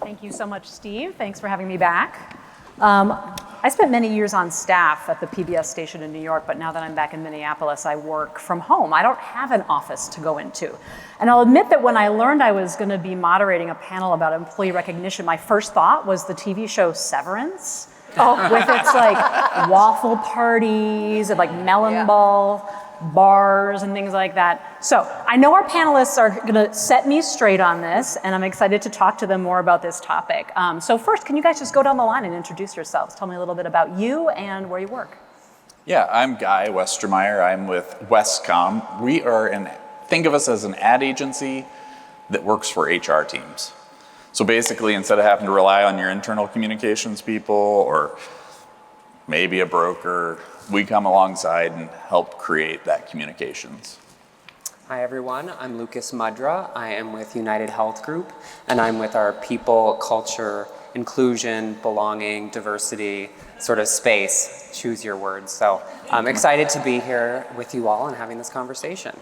Thank you so much, Steve. Thanks for having me back. I spent many years on staff at the PBS station in New York, but now that I'm back in Minneapolis, I work from home. I don't have an office to go into. And I'll admit that when I learned I was going to be moderating a panel about employee recognition, my first thought was the TV show Severance. With its like waffle parties and like melon ball bars and things like that. So I know our panelists are gonna set me straight on this, and I'm excited to talk to them more about this topic. So first, can you guys just go down the line and introduce yourselves? Tell me a little bit about you and where you work. Yeah, I'm Guy Westermeyer. I'm with Westcom. We are think of us as an ad agency that works for HR teams. So basically, instead of having to rely on your internal communications people or maybe a broker, we come alongside and help create that communications. Hi everyone, I'm Lucas Mudra. I am with United Health Group, and I'm with our people, culture, inclusion, belonging, diversity sort of space, choose your words. So I'm excited to be here with you all and having this conversation.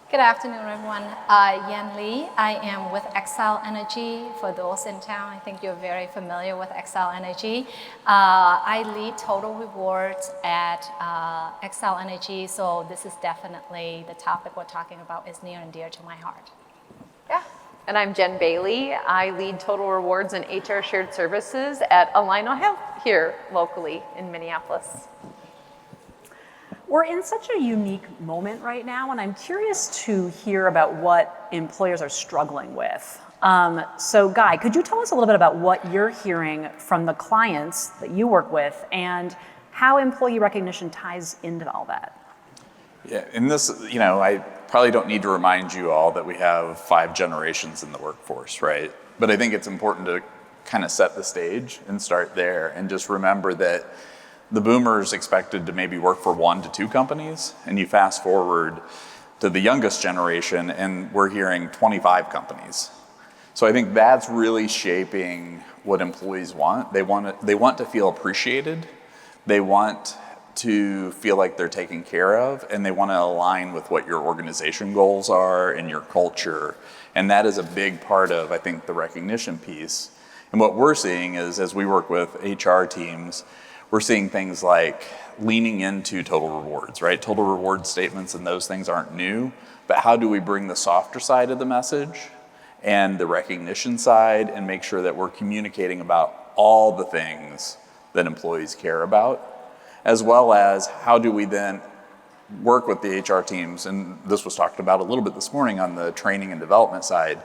Good afternoon, everyone. Yan Lee. I am with Xcel Energy. For those in town, I think you're very familiar with Xcel Energy. I lead Total Rewards at Xcel Energy, so this is definitely the topic we're talking about is near and dear to my heart. Yeah, and I'm Jen Bailey. I lead Total Rewards and HR Shared Services at Allina Health here locally in Minneapolis. We're in such a unique moment right now, and I'm curious to hear about what employers are struggling with. So Guy, could you tell us a little bit about what you're hearing from the clients that you work with and how employee recognition ties into all that? Yeah, in this, I probably don't need to remind you all that we have 5 generations in the workforce, right? But I think it's important to kind of set the stage and start there and just remember that the boomers expected to maybe work for 1 to 2 companies, and you fast forward to the youngest generation and we're hearing 25 companies. So I think that's really shaping what employees want. They want to feel appreciated, they want to feel like they're taken care of, and they want to align with what your organization goals are and your culture. And that is a big part of, I think, the recognition piece. And what we're seeing is, as we work with HR teams, we're seeing things like leaning into total rewards, right? Total reward statements and those things aren't new, but how do we bring the softer side of the message and the recognition side and make sure that we're communicating about all the things that employees care about, as well as how do we then work with the HR teams, and this was talked about a little bit this morning on the training and development side,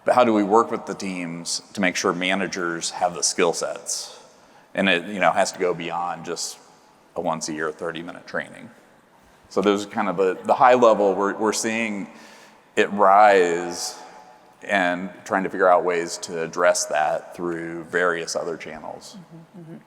but how do we work with the teams to make sure managers have the skill sets? And it has to go beyond just a once a year 30-minute training. So those are kind of the high level. We're seeing it rise and trying to figure out ways to address that through various other channels. Mm-hmm, mm-hmm.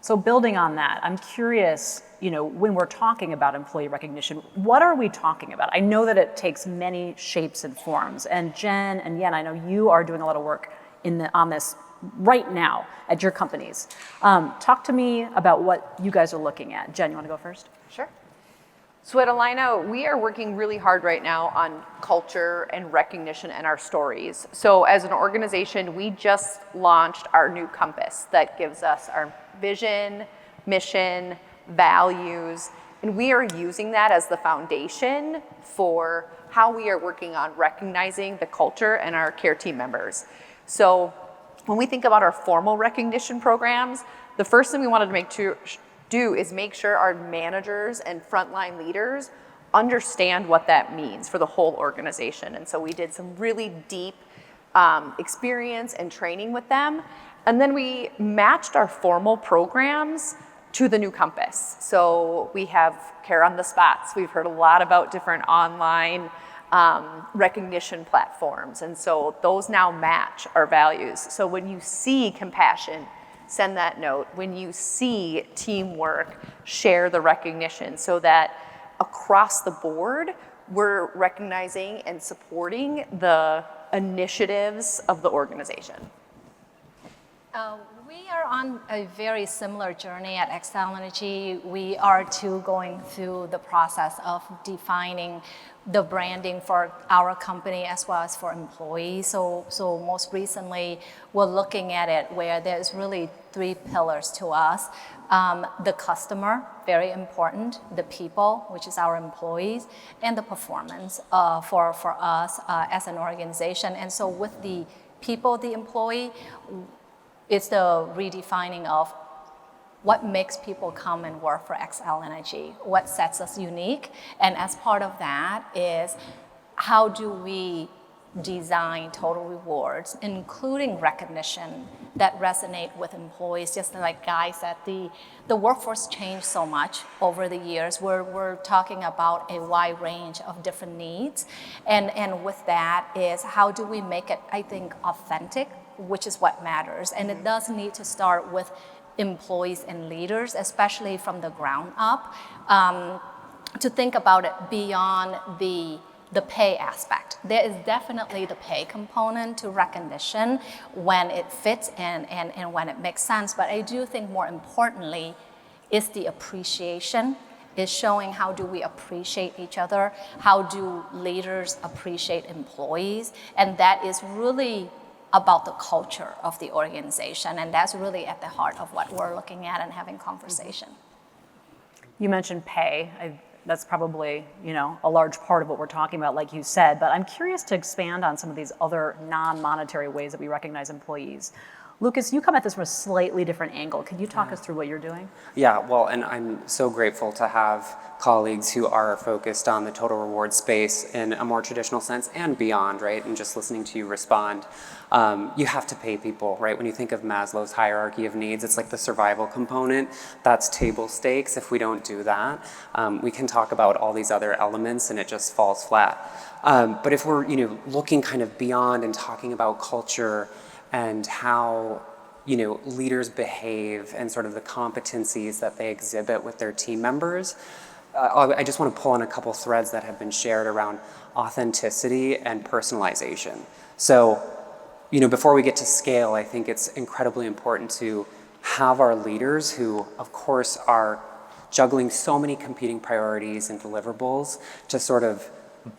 So building on that, I'm curious, when we're talking about employee recognition, what are we talking about? I know that it takes many shapes and forms. And Jen and Yen, I know you are doing a lot of work on this right now at your companies. Talk to me about what you guys are looking at. Jen, you want to go first? Sure. So at Allina, we are working really hard right now on culture and recognition and our stories. So as an organization, we just launched our new compass that gives us our vision, mission, values, and we are using that as the foundation for how we are working on recognizing the culture and our care team members. So when we think about our formal recognition programs, the first thing we wanted to do is make sure our managers and frontline leaders understand what that means for the whole organization. And so we did some really deep experience and training with them. And then we matched our formal programs to the new compass. So we have Care on the Spots. We've heard a lot about different online recognition platforms. And so those now match our values. So when you see compassion, send that note. When you see teamwork, share the recognition so that across the board, we're recognizing and supporting the initiatives of the organization. We are on a very similar journey at Xcel Energy. We are too going through the process of defining the branding for our company as well as for employees. So most recently, we're looking at it where there's really 3 pillars to us. The customer, very important, the people, which is our employees, and the performance for us as an organization. And so with the people, the employee, it's the redefining of what makes people come and work for Xcel Energy, what sets us unique, and as part of that is how do we design total rewards, including recognition that resonate with employees. Just like Guy said, the workforce changed so much over the years. We're talking about a wide range of different needs, and with that is how do we make it, I think, authentic, which is what matters. And it does need to start with employees and leaders, especially from the ground up, to think about it beyond the pay aspect. There is definitely the pay component to recognition when it fits and when it makes sense. But I do think more importantly is the appreciation, is showing how do we appreciate each other, how do leaders appreciate employees, and that is really about the culture of the organization, and that's really at the heart of what we're looking at and having conversation. You mentioned pay. That's probably, a large part of what we're talking about, like you said, but I'm curious to expand on some of these other non-monetary ways that we recognize employees. Lucas, you come at this from a slightly different angle. Could you talk us through what you're doing? Yeah, well, and I'm so grateful to have colleagues who are focused on the total reward space in a more traditional sense and beyond, right? And just listening to you respond, you have to pay people, right? When you think of Maslow's hierarchy of needs, it's like the survival component. That's table stakes. If we don't do that, we can talk about all these other elements and it just falls flat. But if we're, looking kind of beyond and talking about culture and how leaders behave and sort of the competencies that they exhibit with their team members, I just want to pull on a couple threads that have been shared around authenticity and personalization. So, before we get to scale, I think it's incredibly important to have our leaders who, of course, are juggling so many competing priorities and deliverables to sort of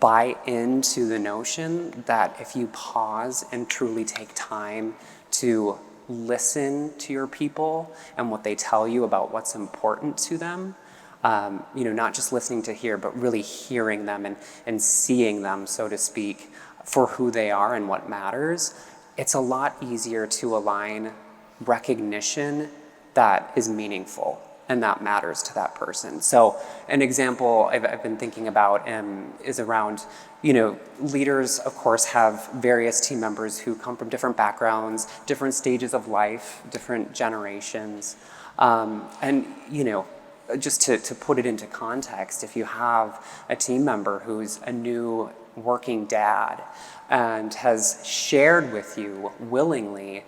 buy into the notion that if you pause and truly take time to listen to your people and what they tell you about what's important to them, not just listening to hear, but really hearing them and seeing them, so to speak, for who they are and what matters, it's a lot easier to align recognition that is meaningful and that matters to that person. So an example I've been thinking about is around, leaders, of course, have various team members who come from different backgrounds, different stages of life, different generations. Just to put it into context, if you have a team member who's a new working dad and has shared with you willingly,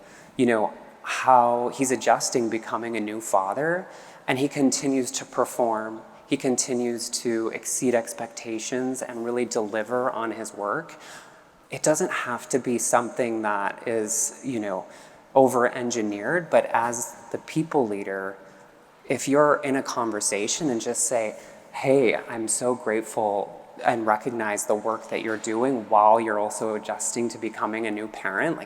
how he's adjusting becoming a new father, and he continues to perform, he continues to exceed expectations and really deliver on his work, it doesn't have to be something that is, over-engineered, but as the people leader, if you're in a conversation and just say, hey, I'm so grateful and recognize the work that you're doing while you're also adjusting to becoming a new parent,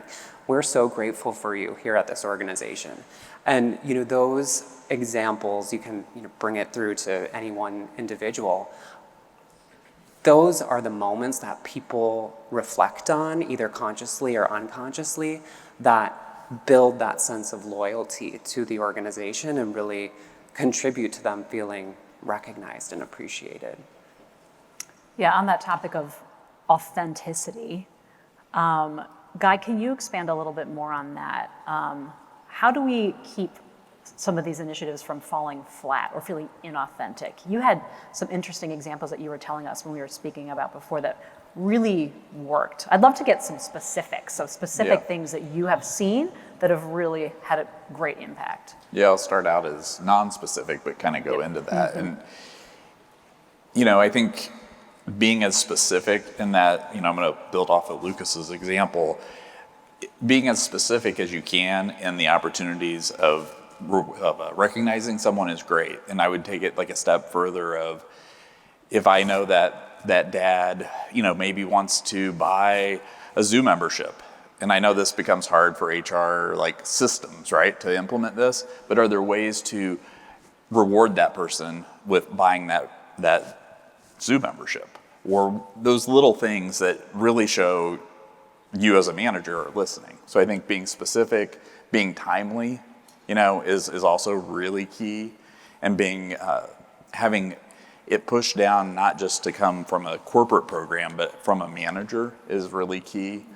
we're so grateful for you here at this organization. And those examples, you can bring it through to any one individual. Those are the moments that people reflect on, either consciously or unconsciously, that build that sense of loyalty to the organization and really contribute to them feeling recognized and appreciated. Yeah, on that topic of authenticity, Guy, can you expand a little bit more on that? How do we keep some of these initiatives from falling flat or feeling inauthentic? You had some interesting examples that you were telling us when we were speaking about before that really worked. I'd love to get some specifics, so specific things that you have seen that have really had a great impact. Yeah, I'll start out as non-specific, but kind of go into that. And, I think being as specific in that, I'm going to build off of Lucas's example. being as specific as you can in the opportunities of recognizing someone is great. And I would take it like a step further of, if I know that dad, maybe wants to buy a zoo membership, and I know this becomes hard for HR like systems, right, to implement this, but are there ways to reward that person with buying that zoo membership? Or those little things that really show you as a manager are listening. So I think being specific, being timely, is also really key, and being having it pushed down not just to come from a corporate program, but from a manager is really key.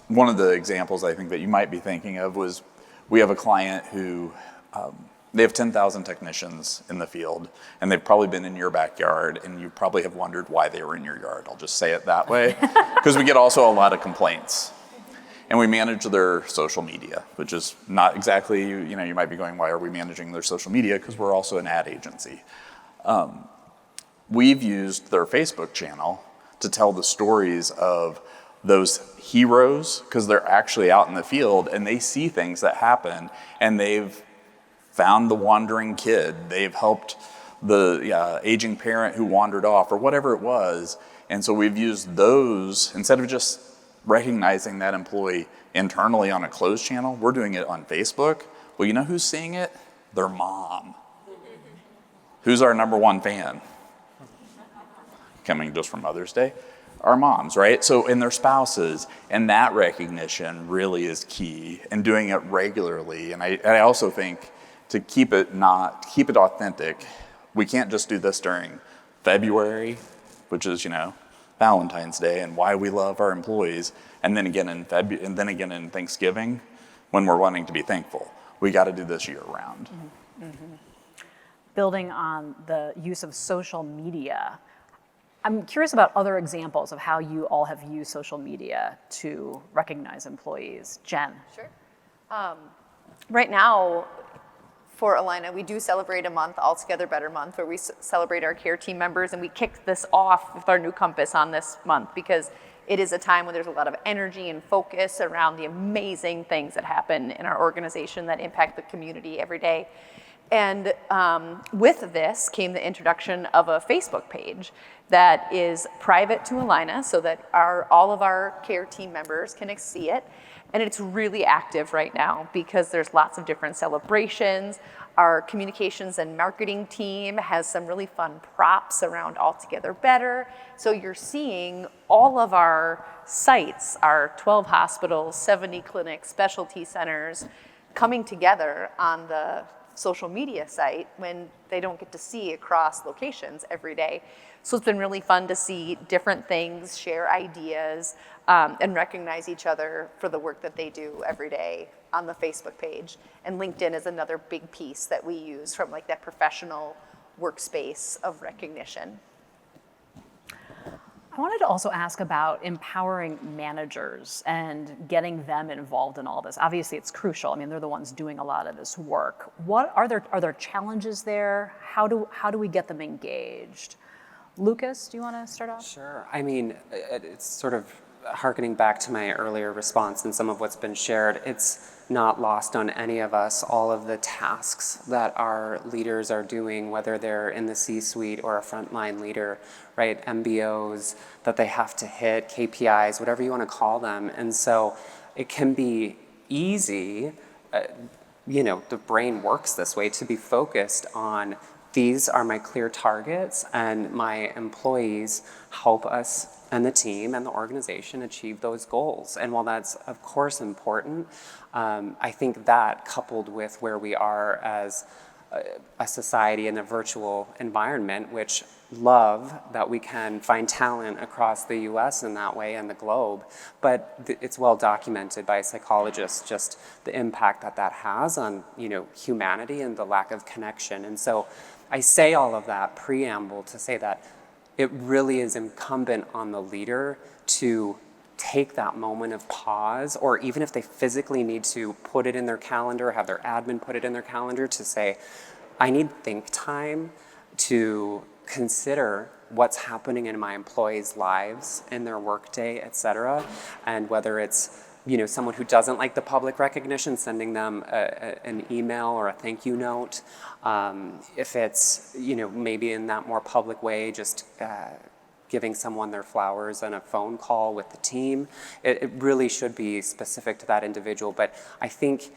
One of the examples I think that you might be thinking of was, we have a client who they have 10,000 technicians in the field, and they've probably been in your backyard, and you probably have wondered why they were in your yard. I'll just say it that way, because we get also a lot of complaints. And we manage their social media, which is not exactly, you might be going, why are we managing their social media? Because we're also an ad agency. We've used their Facebook channel to tell the stories of those heroes, because they're actually out in the field and they see things that happen, and they've found the wandering kid, they've helped the aging parent who wandered off, or whatever it was. And so we've used those, instead of just recognizing that employee internally on a closed channel, we're doing it on Facebook. Well, you know who's seeing it? Their mom. Who's our number one fan? Coming just from Mother's Day? Our moms, right? So, and their spouses, and that recognition really is key, and doing it regularly. And I also think, to keep it authentic, we can't just do this during February, which is, Valentine's Day and why we love our employees, and then again in Thanksgiving, when we're wanting to be thankful. We got to do this year round. Mm-hmm. Mm-hmm. Building on the use of social media, I'm curious about other examples of how you all have used social media to recognize employees. Jen. Sure. Right now, for Allina, we do celebrate a month, All Together Better Month, where we celebrate our care team members, and we kicked this off with our new compass on this month, because it is a time when there's a lot of energy and focus around the amazing things that happen in our organization that impact the community every day. And with this came the introduction of a Facebook page that is private to Allina, so that all of our care team members can see it. And it's really active right now, because there's lots of different celebrations. Our communications and marketing team has some really fun props around All Together Better. So you're seeing all of our sites, our 12 hospitals, 70 clinics, specialty centers, coming together on the social media site when they don't get to see across locations every day. So it's been really fun to see different things, share ideas, and recognize each other for the work that they do every day on the Facebook page. And LinkedIn is another big piece that we use from like that professional workspace of recognition. I wanted to also ask about empowering managers and getting them involved in all this. Obviously, it's crucial. I mean, they're the ones doing a lot of this work. What are there challenges there? How do we get them engaged? Lucas, do you want to start off? Sure. I mean, it's sort of harkening back to my earlier response and some of what's been shared. It's not lost on any of us all of the tasks that our leaders are doing, whether they're in the C-suite or a frontline leader, right? MBOs that they have to hit, KPIs, whatever you want to call them. And so it can be easy, the brain works this way, to be focused on, these are my clear targets, and my employees help us and the team and the organization achieve those goals. And while that's of course important, I think that, coupled with where we are as a society in a virtual environment, which love that we can find talent across the US in that way and the globe, but it's well documented by psychologists, just the impact that has on humanity and the lack of connection. And so I say all of that preamble to say that it really is incumbent on the leader to take that moment of pause, or even if they physically need to put it in their calendar, have their admin put it in their calendar, to say, I need think time to consider what's happening in my employees' lives, in their workday, et cetera, and whether it's someone who doesn't like the public recognition, sending them an email or a thank you note. If it's, maybe in that more public way, just giving someone their flowers and a phone call with the team. It really should be specific to that individual. But I think,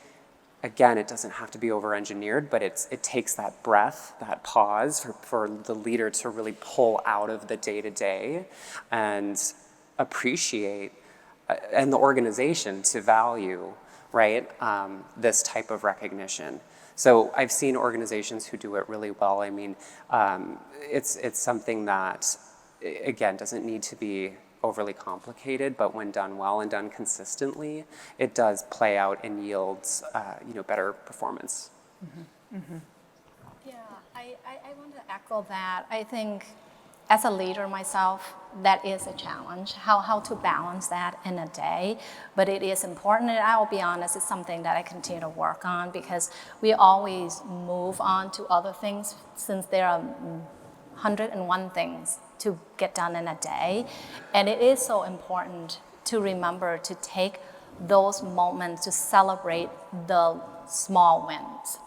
again, it doesn't have to be over-engineered, but it takes that breath, that pause for the leader to really pull out of the day-to-day and appreciate, and the organization to value, right, this type of recognition. So I've seen organizations who do it really well. I mean, it's something that, again, doesn't need to be overly complicated, but when done well and done consistently, it does play out and yields, better performance. Mm-hmm. Mm-hmm. Yeah, I want to echo that. I think as a leader myself, that is a challenge, how to balance that in a day. But it is important, and I will be honest, it's something that I continue to work on, because we always move on to other things, since there are 101 things to get done in a day. And it is so important to remember to take those moments to celebrate the small wins,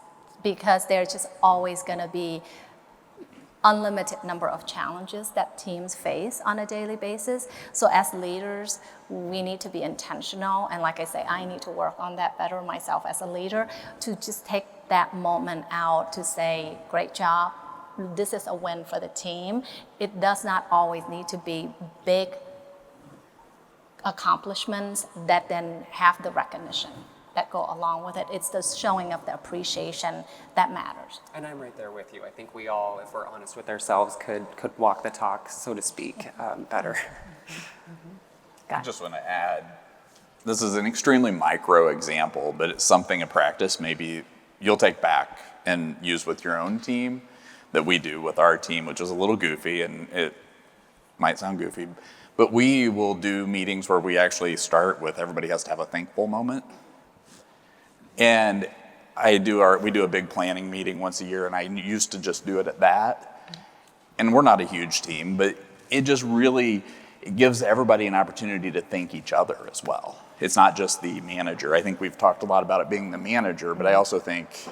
because there's just always going to be unlimited number of challenges that teams face on a daily basis. So as leaders, we need to be intentional. And like I say, I need to work on that better myself as a leader, to just take that moment out to say, great job, this is a win for the team. It does not always need to be big accomplishments that then have the recognition that go along with it. It's the showing of the appreciation that matters. And I'm right there with you. I think we all, if we're honest with ourselves, could walk the talk, so to speak, better. I just want to add, this is an extremely micro example, but it's something in practice maybe you'll take back and use with your own team, that we do with our team, which is a little goofy, and it might sound goofy, but we will do meetings where we actually start with everybody has to have a thankful moment. And we do a big planning meeting once a year, and I used to just do it at that. And we're not a huge team, but it just really, it gives everybody an opportunity to thank each other as well. It's not just the manager. I think we've talked a lot about it being the manager, but I also think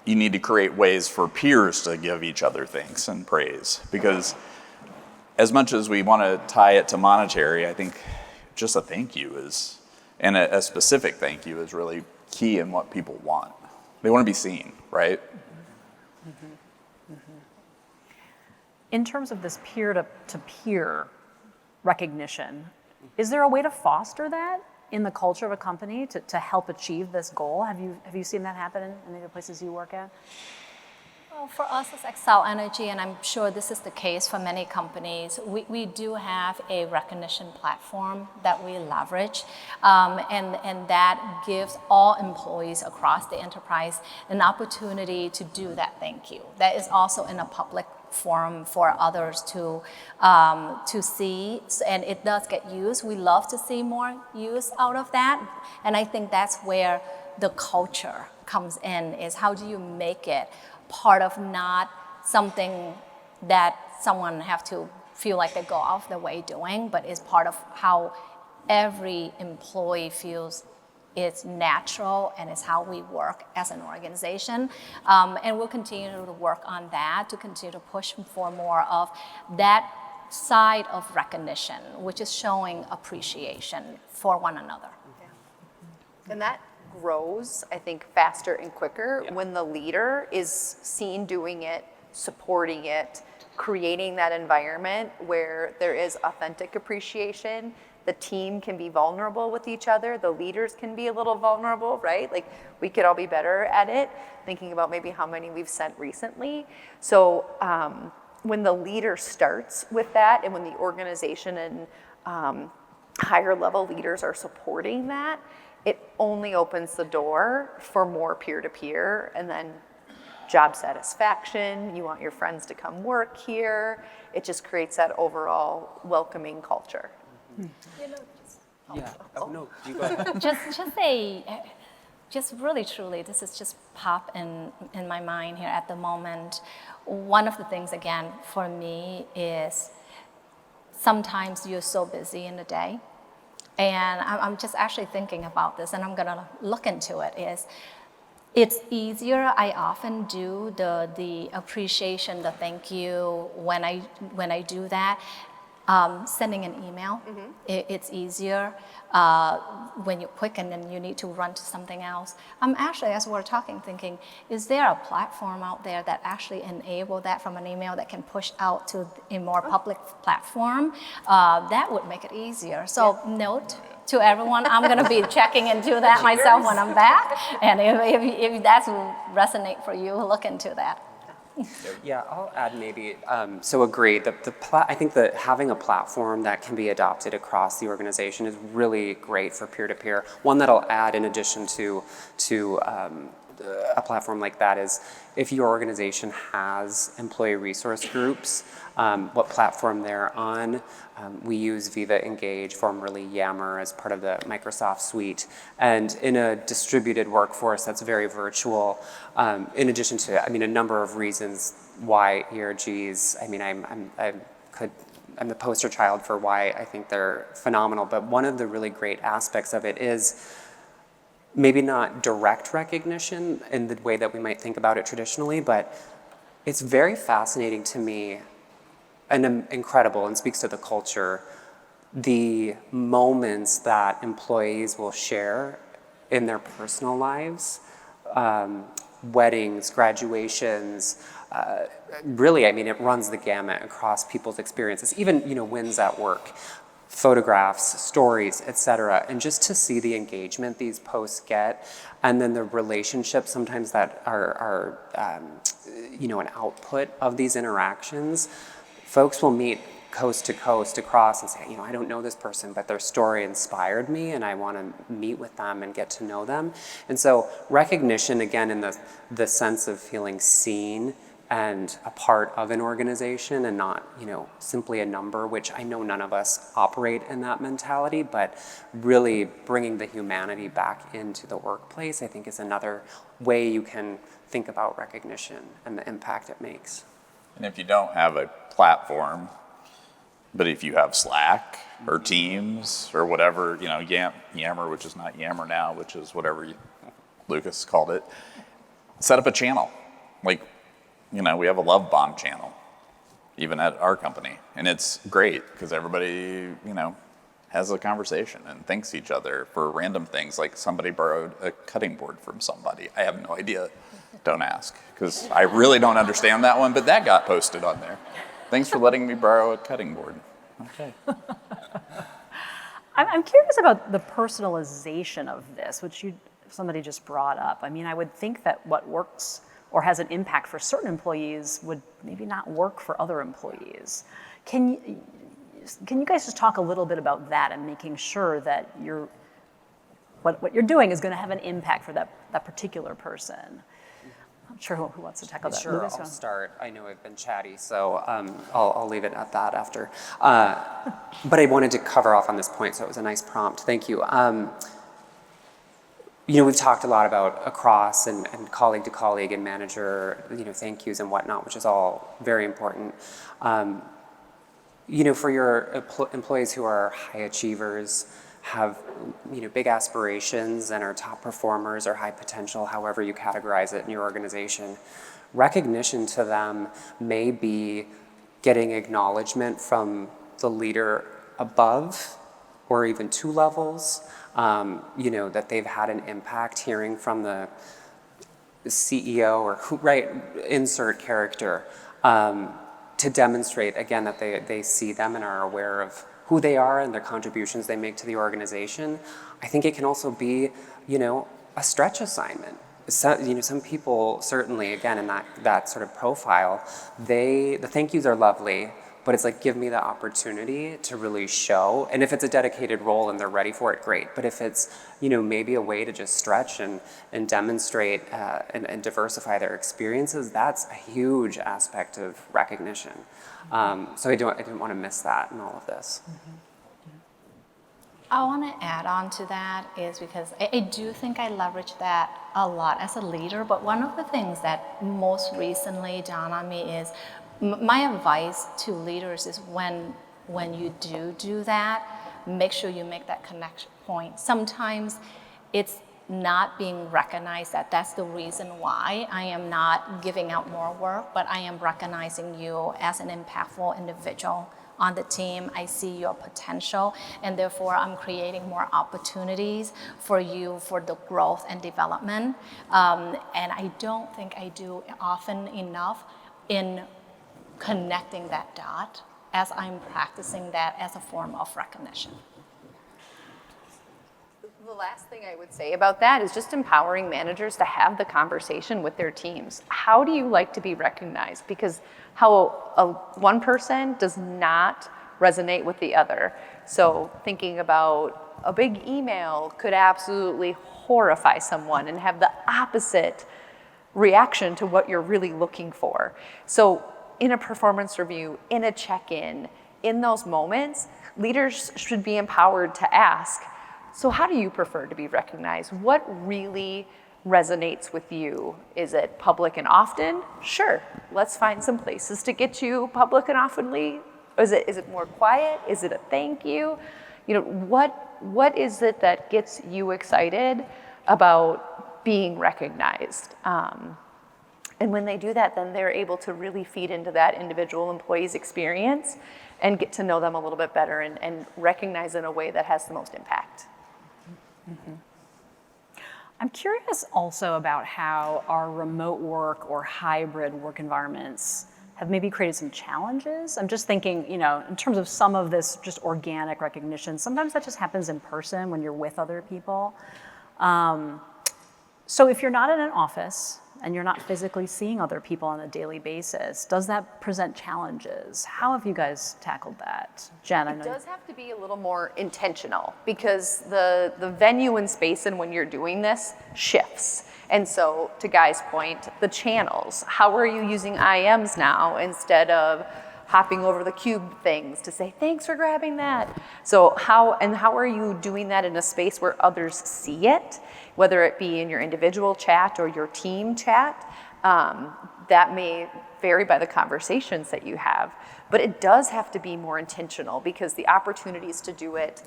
you need to create ways for peers to give each other thanks and praise, because as much as we want to tie it to monetary, I think just a thank you is, and a specific thank you is really key in what people want. They want to be seen, right? Mm-hmm. Mm-hmm. In terms of this peer-to-peer recognition, is there a way to foster that in the culture of a company to help achieve this goal? Have you seen that happen in any of the places you work at? Well, for us as Xcel Energy, and I'm sure this is the case for many companies, we do have a recognition platform that we leverage, and that gives all employees across the enterprise an opportunity to do that thank you. That is also in a public forum for others to see, and it does get used. We love to see more use out of that, and I think that's where the culture comes in, is how do you make it part of not something that someone have to feel like they go off their way doing, but is part of how every employee feels it's natural and it's how we work as an organization. And we'll continue to work on that, to continue to push for more of that side of recognition, which is showing appreciation for one another. Yeah. And that grows, I think, faster and quicker when the leader is seen doing it, supporting it, creating that environment where there is authentic appreciation. The team can be vulnerable with each other. The leaders can be a little vulnerable, right? Like, we could all be better at it, thinking about maybe how many we've sent recently. So when the leader starts with that, and when the organization and higher level leaders are supporting that, it only opens the door for more peer-to-peer, and then job satisfaction. You want your friends to come work here. It just creates that overall welcoming culture. No, you go ahead. just really truly, this is just pop in my mind here at the moment. One of the things, again, for me is sometimes you're so busy in the day and I'm just actually thinking about this, and I'm gonna look into it, is it's easier. I often do the appreciation, the thank you when I do that. Sending an email, it's easier when you're quick and then you need to run to something else. I'm actually, as we're talking, thinking, is there a platform out there that actually enable that from an email that can push out to a more public platform? That would make it easier. So note to everyone, I'm going to be checking into that myself when I'm back. And if that will resonate for you, look into that. Yeah, I'll add maybe, so agree, I think that having a platform that can be adopted across the organization is really great for peer-to-peer. One that I'll add in addition to a platform like that is if your organization has employee resource groups, what platform they're on. We use Viva Engage, formerly Yammer, as part of the Microsoft suite. And in a distributed workforce that's very virtual, in addition to, a number of reasons why ERGs, I'm the poster child for why I think they're phenomenal, but one of the really great aspects of it is maybe not direct recognition in the way that we might think about it traditionally, but it's very fascinating to me and incredible and speaks to the culture, the moments that employees will share in their personal lives, weddings, graduations, really, it runs the gamut across people's experiences, even, wins at work, photographs, stories, etc. And just to see the engagement these posts get, and then the relationships sometimes that are an output of these interactions. Folks will meet coast to coast across and say, I don't know this person, but their story inspired me and I want to meet with them and get to know them. And so recognition, again, in the sense of feeling seen and a part of an organization and not, simply a number, which I know none of us operate in that mentality, but really bringing the humanity back into the workplace, I think is another way you can think about recognition and the impact it makes. And if you don't have a platform, but if you have Slack or Teams or whatever, Yammer, which is not Yammer now, which is whatever Lucas called it, set up a channel. We have a love bomb channel, even at our company. And it's great because everybody, has a conversation and thanks each other for random things, like somebody borrowed a cutting board from somebody. I have no idea. Don't ask, because I really don't understand that one, but that got posted on there. Thanks for letting me borrow a cutting board. Okay. I'm curious about the personalization of this, which somebody just brought up. I would think that what works or has an impact for certain employees would maybe not work for other employees. Can you guys just talk a little bit about that and making sure that what you're doing is going to have an impact for that particular person? I'm not sure who wants to tackle that. Sure, Lucas, I'll start. I know I've been chatty, so I'll leave it at that after. But I wanted to cover off on this point, so it was a nice prompt. Thank you. We've talked a lot about across and colleague to colleague and manager, thank yous and whatnot, which is all very important. For your employees who are high achievers, have big aspirations and are top performers or high potential, however you categorize it in your organization, recognition to them may be getting acknowledgement from the leader above or even 2 levels, that they've had an impact, hearing from the CEO or insert character, to demonstrate, again, that they see them and are aware of who they are and their contributions they make to the organization. I think it can also be, a stretch assignment. Some people certainly, again, in that sort of profile, the thank yous are lovely, but it's like, give me the opportunity to really show. And if it's a dedicated role and they're ready for it, great. But if it's, maybe a way to just stretch and demonstrate and diversify their experiences, that's a huge aspect of recognition. So I didn't want to miss that in all of this. Mm-hmm. I want to add on to that is because I do think I leverage that a lot as a leader, but one of the things that most recently dawned on me is my advice to leaders is when you do that, make sure you make that connection point. Sometimes it's not being recognized that that's the reason why I am not giving out more work, but I am recognizing you as an impactful individual on the team. I see your potential, and therefore I'm creating more opportunities for you for the growth and development. And I don't think I do often enough in connecting that dot as I'm practicing that as a form of recognition. The last thing I would say about that is just empowering managers to have the conversation with their teams. How do you like to be recognized? Because one person does not resonate with the other. So thinking about a big email could absolutely horrify someone and have the opposite reaction to what you're really looking for. So in a performance review, in a check-in, in those moments, leaders should be empowered to ask, so how do you prefer to be recognized? What really resonates with you? Is it public and often? Sure, let's find some places to get you public and oftenly. Is it more quiet? Is it a thank you? You know, what is it that gets you excited about being recognized? And when they do that, then they're able to really feed into that individual employee's experience and get to know them a little bit better and recognize in a way that has the most impact. Mm-hmm. I'm curious also about how our remote work or hybrid work environments have maybe created some challenges. I'm just thinking, in terms of some of this just organic recognition, sometimes that just happens in person when you're with other people. So if you're not in an office and you're not physically seeing other people on a daily basis, does that present challenges? How have you guys tackled that? Jen, I know. It does have to be a little more intentional because the venue and space and when you're doing this shifts. And so to Guy's point, the channels, how are you using IMs now instead of hopping over the cube things to say, thanks for grabbing that. So how are you doing that in a space where others see it, whether it be in your individual chat or your team chat? That may vary by the conversations that you have, but it does have to be more intentional because the opportunities to do it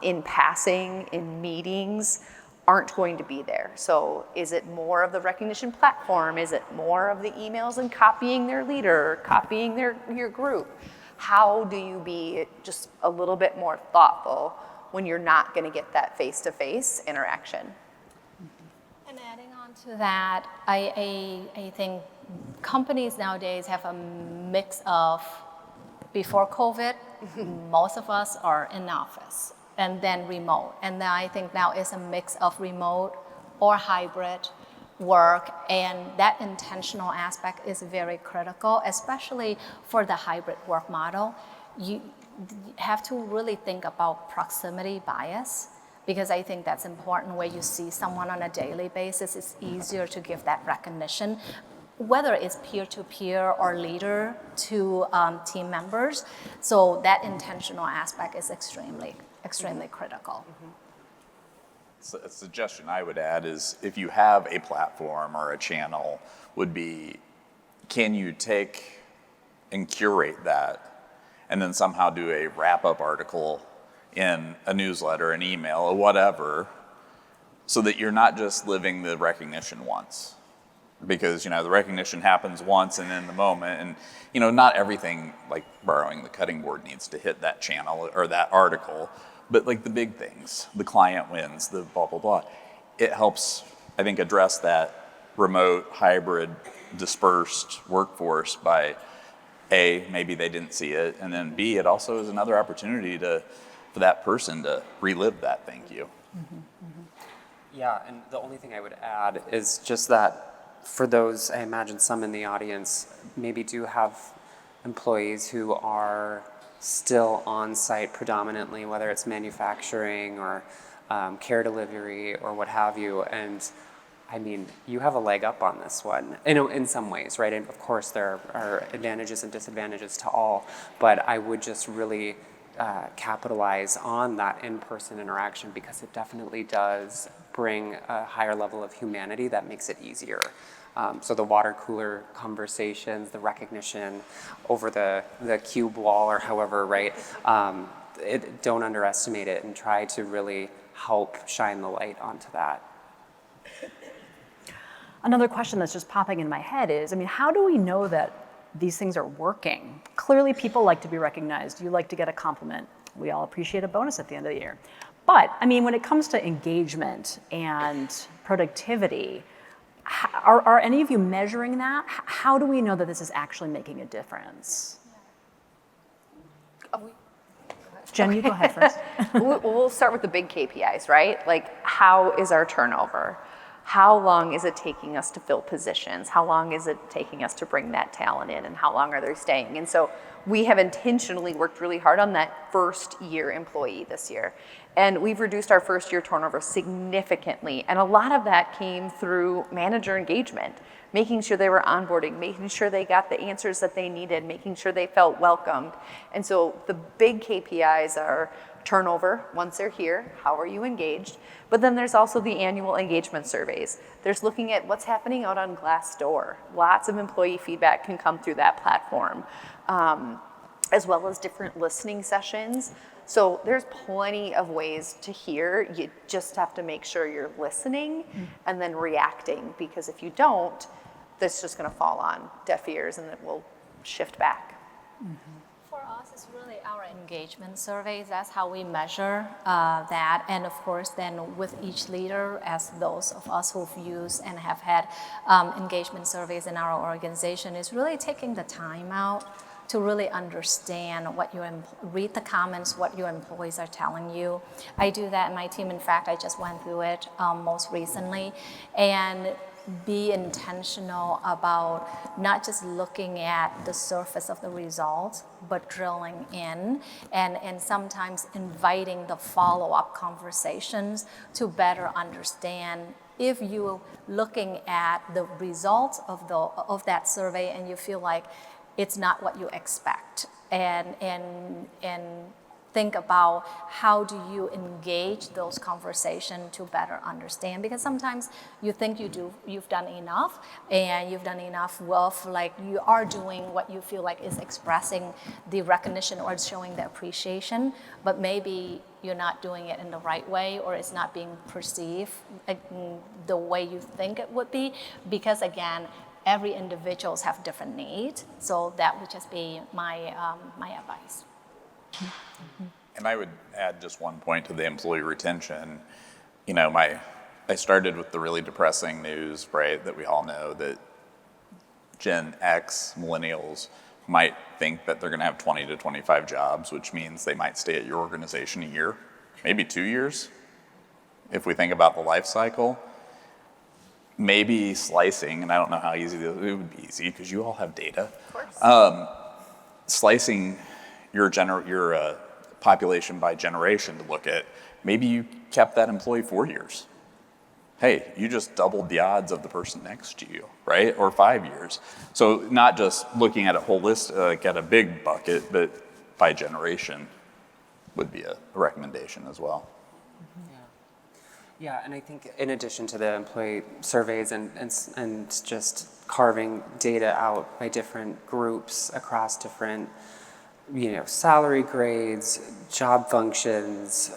in passing, in meetings, aren't going to be there. So is it more of the recognition platform? Is it more of the emails and copying their leader, copying your group? How do you be just a little bit more thoughtful when you're not going to get that face-to-face interaction? And adding on to that, I think companies nowadays have a mix of, before COVID, most of us are in office and then remote. And then I think now it's a mix of remote or hybrid work, and that intentional aspect is very critical, especially for the hybrid work model. You have to really think about proximity bias, because I think that's important. Where you see someone on a daily basis, it's easier to give that recognition, whether it's peer-to-peer or leader to team members. So that intentional aspect is extremely critical. Mm-hmm. So a suggestion I would add is if you have a platform or a channel would be, can you take and curate that and then somehow do a wrap-up article in a newsletter, an email, or whatever, so that you're not just living the recognition once. Because, the recognition happens once and in the moment, and, not everything, like borrowing the cutting board, needs to hit that channel or that article, but like the big things, the client wins, the blah, blah, blah. It helps, I think, address that remote, hybrid, dispersed workforce by A, maybe they didn't see it, and then B, it also is another opportunity for that person to relive that thank you. Mm-hmm. Mm-hmm. Yeah, and the only thing I would add is just that for those, I imagine some in the audience maybe do have employees who are still on site predominantly, whether it's manufacturing or care delivery or what have you. And I mean, you have a leg up on this one, in some ways, right? And of course, there are advantages and disadvantages to all, but I would just really capitalize on that in-person interaction, because it definitely does bring a higher level of humanity that makes it easier. So the water cooler conversations, the recognition over the cube wall or however, right? don't underestimate it, and try to really help shine the light onto that. Another question that's just popping in my head is, I mean, how do we know that these things are working? Clearly, people like to be recognized. You like to get a compliment. We all appreciate a bonus at the end of the year. But, I mean, when it comes to engagement and productivity, are any of you measuring that? How do we know that this is actually making a difference? Jen, you go ahead first. We'll start with the big KPIs, right? Like, how is our turnover? How long is it taking us to fill positions? How long is it taking us to bring that talent in, and how long are they staying? And so we have intentionally worked really hard on that first year employee this year. And we've reduced our first year turnover significantly. And a lot of that came through manager engagement, making sure they were onboarding, making sure they got the answers that they needed, making sure they felt welcomed. And so the big KPIs are turnover, once they're here, how are you engaged? But then there's also the annual engagement surveys. There's looking at what's happening out on Glassdoor. Lots of employee feedback can come through that platform, as well as different listening sessions. So there's plenty of ways to hear. You just have to make sure you're listening and then reacting, because if you don't, that's just going to fall on deaf ears and it will shift back. For us, it's really our engagement surveys. That's how we measure that. And of course, then with each leader, as those of us who've used and have had engagement surveys in our organization, is really taking the time out to really understand what read the comments, what your employees are telling you. I do that in my team. In fact, I just went through it most recently. And be intentional about not just looking at the surface of the results, but drilling in and sometimes inviting the follow-up conversations to better understand. If you're looking at the results of that survey and you feel like it's not what you expect, and think about how do you engage those conversations to better understand, because sometimes you think you've done enough, and you've done enough with, like, you are doing what you feel like is expressing the recognition or showing the appreciation, but maybe you're not doing it in the right way, or it's not being perceived the way you think it would be, because again, every individuals have different needs. So that would just be my my advice. And I would add just one point to the employee retention. You know, I started with the really depressing news, right, that we all know that Gen X millennials might think that they're going to have 20 to 25 jobs, which means they might stay at your organization a year, maybe 2 years. If we think about the life cycle, maybe slicing, and I don't know how easy it would be easy because you all have data. Of course. Slicing your population by generation to look at, maybe you kept that employee 4 years. Hey, you just doubled the odds of the person next to you, right? Or 5 years. So not just looking at it holistic, at a big bucket, but by generation would be a recommendation as well. Yeah, and I think in addition to the employee surveys and just carving data out by different groups across different, salary grades, job functions,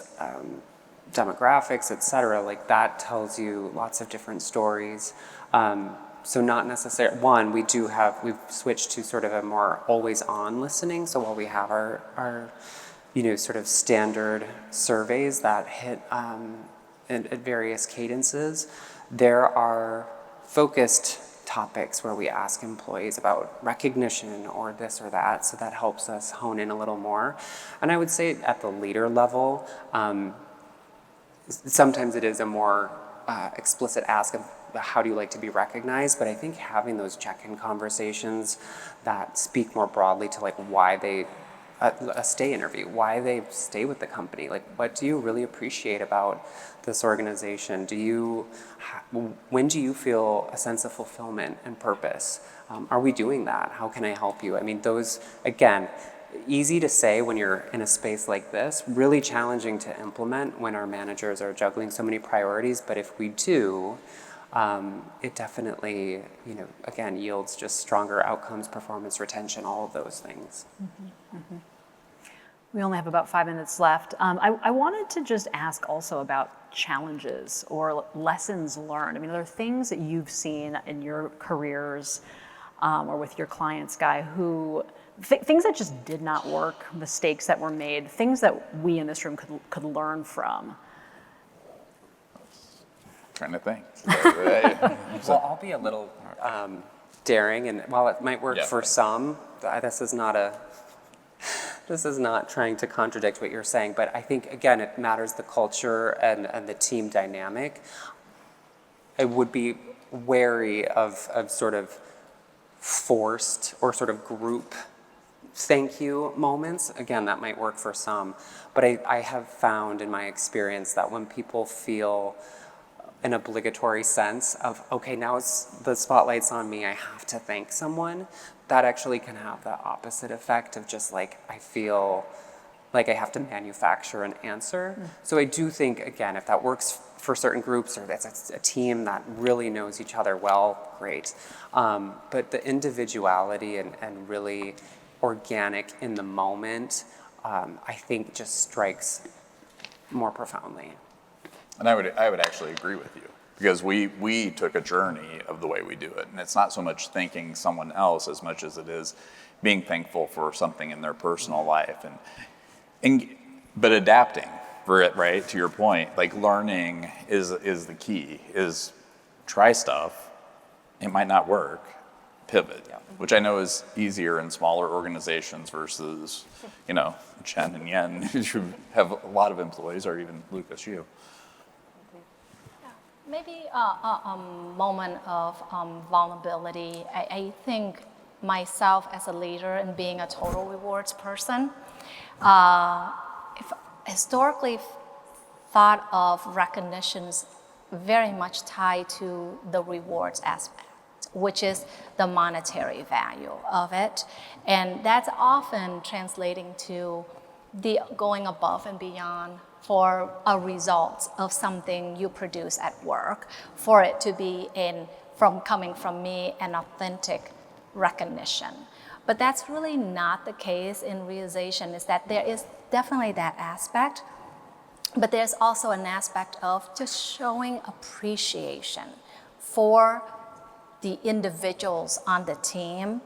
demographics, et cetera, like that tells you lots of different stories. So not necessarily, we've switched to sort of a more always on listening. So while we have our sort of standard surveys that hit at various cadences, there are focused topics where we ask employees about recognition or this or that, so that helps us hone in a little more. And I would say at the leader level, sometimes it is a more explicit ask of how do you like to be recognized, but I think having those check-in conversations that speak more broadly to like why they a stay interview, why they stay with the company. Like, what do you really appreciate about this organization? When do you feel a sense of fulfillment and purpose? Are we doing that? How can I help you? I mean, those, again, easy to say when you're in a space like this, really challenging to implement when our managers are juggling so many priorities. But if we do, it definitely, again, yields just stronger outcomes, performance, retention, all of those things. Mm-hmm, mm-hmm. We only have about 5 minutes left. I wanted to just ask also about challenges or lessons learned. I mean, are there things that you've seen in your careers or with your clients, Guy, who things that just did not work, mistakes that were made, things that we in this room could learn from? Trying to think. Well, I'll be a little daring, and while it might work for some, this is not trying to contradict what you're saying, but I think, again, it matters the culture and the team dynamic. I would be wary of sort of forced or sort of group thank you moments. Again, that might work for some, but I have found in my experience that when people feel an obligatory sense of, okay, now the spotlight's on me, I have to thank someone, that actually can have the opposite effect of just like, I feel like I have to manufacture an answer. So I do think, again, if that works for certain groups or that's a team that really knows each other well, great. But the individuality and really organic in the moment, I think just strikes more profoundly. And I would actually agree with you, because we took a journey of the way we do it. And it's not so much thanking someone else as much as it is being thankful for something in their personal life but adapting for it, right? To your point, like learning is the key, is try stuff. It might not work, pivot, which I know is easier in smaller organizations versus, Chen and Yen, who have a lot of employees, or even Lucas, you. Maybe a moment of vulnerability. I think myself as a leader and being a total rewards person, if historically thought of recognitions very much tied to the rewards aspect, which is the monetary value of it. And that's often translating to the going above and beyond for a result of something you produce at work, for it to be coming from me, an authentic recognition. But that's really not the case in realization, is that there is definitely that aspect, but there's also an aspect of just showing appreciation for the individuals on the team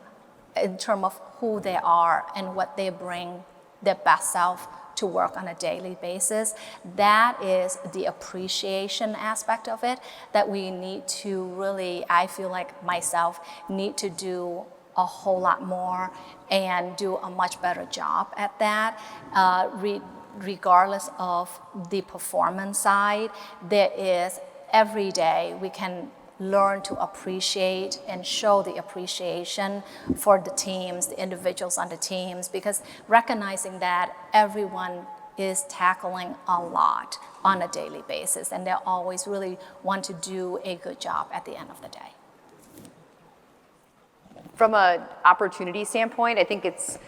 in terms of who they are and what they bring their best self to work on a daily basis. That is the appreciation aspect of it that we need to really, I feel like myself, need to do a whole lot more and do a much better job at that. Regardless of the performance side, there is every day we can learn to appreciate and show the appreciation for the teams, the individuals on the teams, because recognizing that everyone is tackling a lot on a daily basis, and they always really want to do a good job at the end of the day. From an opportunity standpoint, I think it's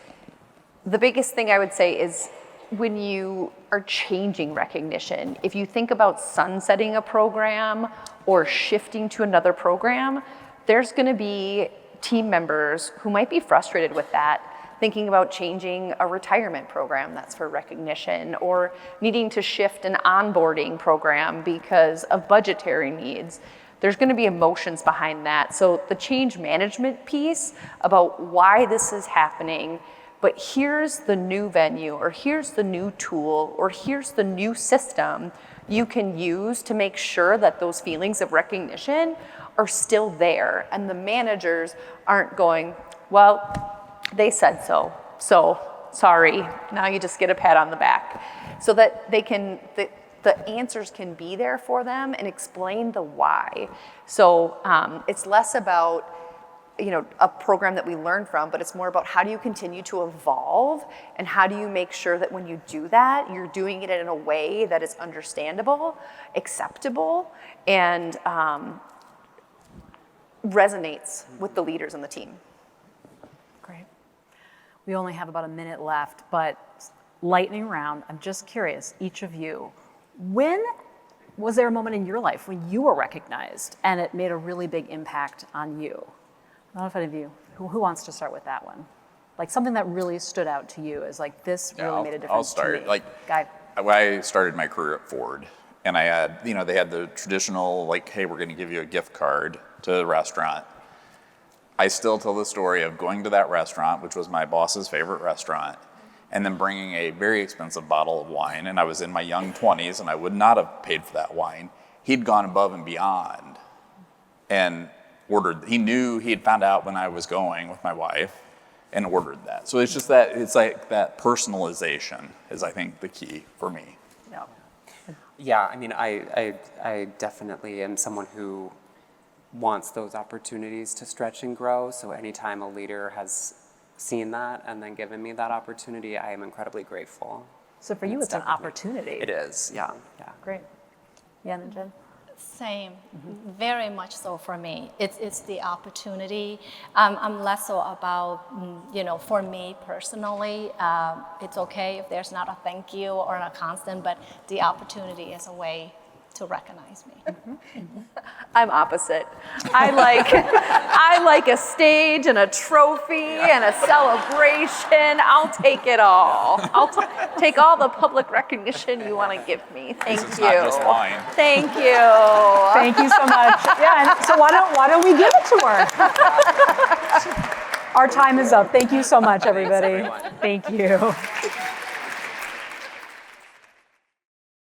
the biggest thing I would say is when you are changing recognition, if you think about sunsetting a program or shifting to another program, there's going to be team members who might be frustrated with that, thinking about changing a retirement program that's for recognition, or needing to shift an onboarding program because of budgetary needs. There's going to be emotions behind that. So the change management piece about why this is happening, but here's the new venue, or here's the new tool, or here's the new system you can use to make sure that those feelings of recognition are still there. And the managers aren't going, well, they said so, so sorry, now you just get a pat on the back. So that they can, the answers can be there for them and explain the why. So it's less about a program that we learn from, but it's more about how do you continue to evolve, and how do you make sure that when you do that, you're doing it in a way that is understandable, acceptable, and resonates with the leaders on the team. Great. We only have about a minute left, but lightning round, I'm just curious, each of you, when was there a moment in your life when you were recognized and it made a really big impact on you? I don't know if any of you, who wants to start with that one? Like something that really stood out to you as like, this really made a difference I'll start. to me. Like, Guy. I started my career at Ford, and I had, they had the traditional, like, hey, we're going to give you a gift card to the restaurant. I still tell the story of going to that restaurant, which was my boss's favorite restaurant, and then bringing a very expensive bottle of wine, and I was in my young 20s, and I would not have paid for that wine. He'd gone above and beyond and ordered. He knew, he had found out when I was going with my wife and ordered that. So it's just that, it's like that personalization is, I think, the key for me. Yeah. Yeah, I mean, I definitely am someone who wants those opportunities to stretch and grow. So anytime a leader has seen that and then given me that opportunity, I am incredibly grateful. So for you, it's an opportunity. It is, yeah. Great. Yen and Jen? Same, very much so for me. It's the opportunity. I'm less so about, for me personally, it's okay if there's not a thank you or a constant, but the opportunity is a way to recognize me. I'm opposite. I like a stage and a trophy and a celebration. I'll take it all. I'll take all the public recognition you want to give me. Thank you. It's not just wine. Thank you. Thank you so much. Yeah, and so why don't we give it to her? Our time is up. Thank you so much, everybody. Thanks, everyone. Thank you.